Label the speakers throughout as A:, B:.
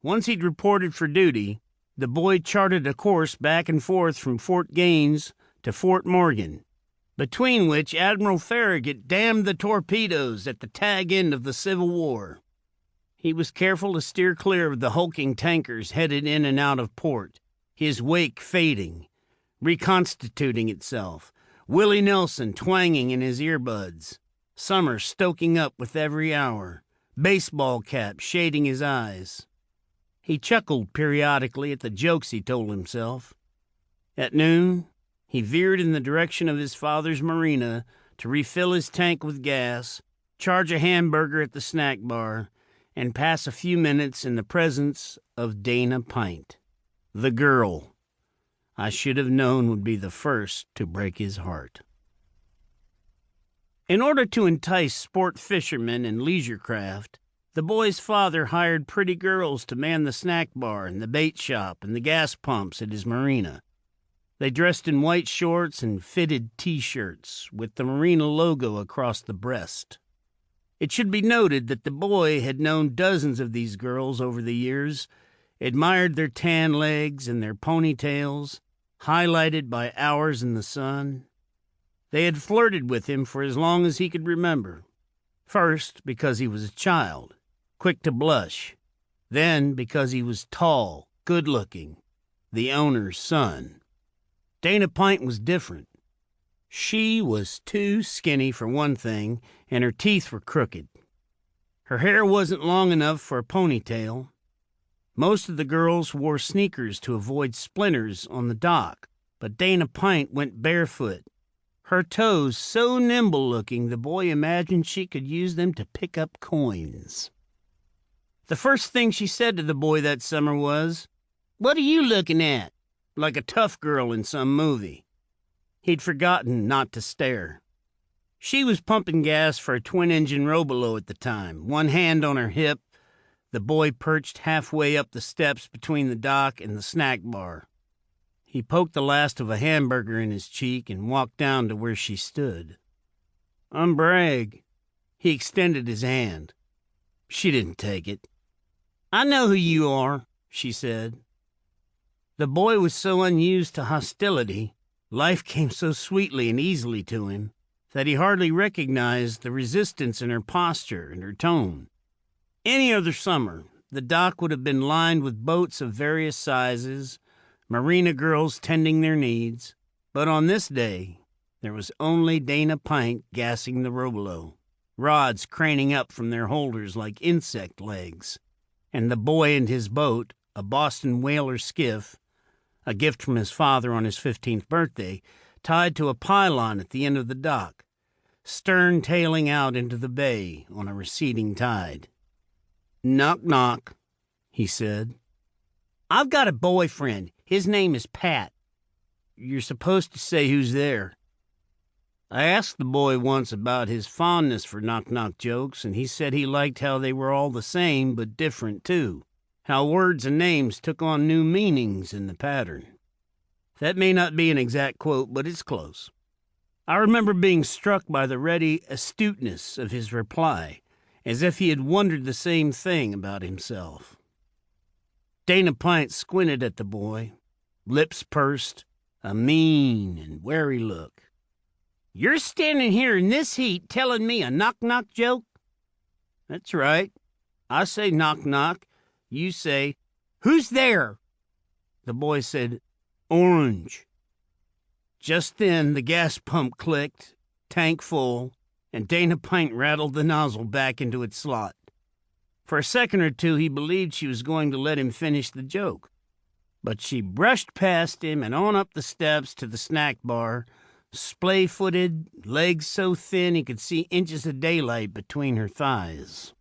A: Once he'd reported for duty, the boy charted a course back and forth from Fort Gaines to Fort Morgan, between which Admiral Farragut damned the torpedoes at the tag end of the Civil War. He was careful to steer clear of the hulking tankers headed in and out of port, his wake fading, reconstituting itself, Willie Nelson twanging in his earbuds, summer stoking up with every hour, baseball cap shading his eyes. He chuckled periodically at the jokes he told himself. At noon, he veered in the direction of his father's marina to refill his tank with gas, charge a hamburger at the snack bar, and pass a few minutes in the presence of Dana Pint, the girl I should have known would be the first to break his heart. In order to entice sport fishermen and leisure craft, the boy's father hired pretty girls to man the snack bar and the bait shop and the gas pumps at his marina. They dressed in white shorts and fitted T-shirts with the marina logo across the breast. It should be noted that the boy had known dozens of these girls over the years, admired their tan legs and their ponytails, highlighted by hours in the sun. They had flirted with him for as long as he could remember. First, because he was a child, quick to blush. Then, because he was tall, good-looking, the owner's son. Dana Pint was different. She was too skinny for one thing, and her teeth were crooked. Her hair wasn't long enough for a ponytail. Most of the girls wore sneakers to avoid splinters on the dock, but Dana Pint went barefoot, her toes so nimble-looking the boy imagined she could use them to pick up coins. The first thing she said to the boy that summer was, "What are you looking at?" like a tough girl in some movie. He'd forgotten not to stare. She was pumping gas for a twin-engine Robolo at the time, one hand on her hip, the boy perched halfway up the steps between the dock and the snack bar. He poked the last of a hamburger in his cheek and walked down to where she stood. "Bragg." He extended his hand. She didn't take it. "I know who you are," she said. The boy was so unused to hostility, life came so sweetly and easily to him, that he hardly recognized the resistance in her posture and her tone. Any other summer, the dock would have been lined with boats of various sizes, marina girls tending their needs, but on this day, there was only Dana Pint gassing the Robolo, rods craning up from their holders like insect legs, and the boy and his boat, a Boston whaler skiff, a gift from his father on his 15th birthday, tied to a pylon at the end of the dock, stern tailing out into the bay on a receding tide. "Knock, knock," he said. "I've got a boyfriend. His name is Pat." "You're supposed to say who's there." I asked the boy once about his fondness for knock-knock jokes, and he said he liked how they were all the same but different, too. How words and names took on new meanings in the pattern. That may not be an exact quote, but it's close. I remember being struck by the ready astuteness of his reply, as if he had wondered the same thing about himself. Dana Pint squinted at the boy, lips pursed, a mean and wary look. "You're standing here in this heat telling me a knock-knock joke?" "That's right. I say knock-knock. You say, 'Who's there?'" The boy said, "Orange." Just then the gas pump clicked, tank full, and Dana Pint rattled the nozzle back into its slot. For a second or two he believed she was going to let him finish the joke, but she brushed past him and on up the steps to the snack bar, splay-footed, legs so thin he could see inches of daylight between her thighs.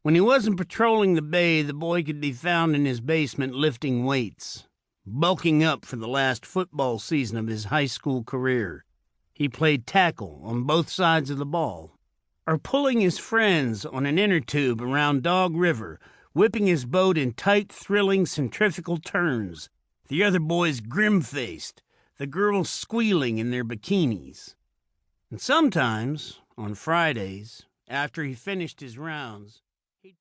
A: When he wasn't patrolling the bay, the boy could be found in his basement lifting weights, bulking up for the last football season of his high school career. He played tackle on both sides of the ball, or pulling his friends on an inner tube around Dog River, whipping his boat in tight, thrilling centrifugal turns, the other boys grim-faced, the girls squealing in their bikinis. And sometimes, on Fridays, after he finished his rounds,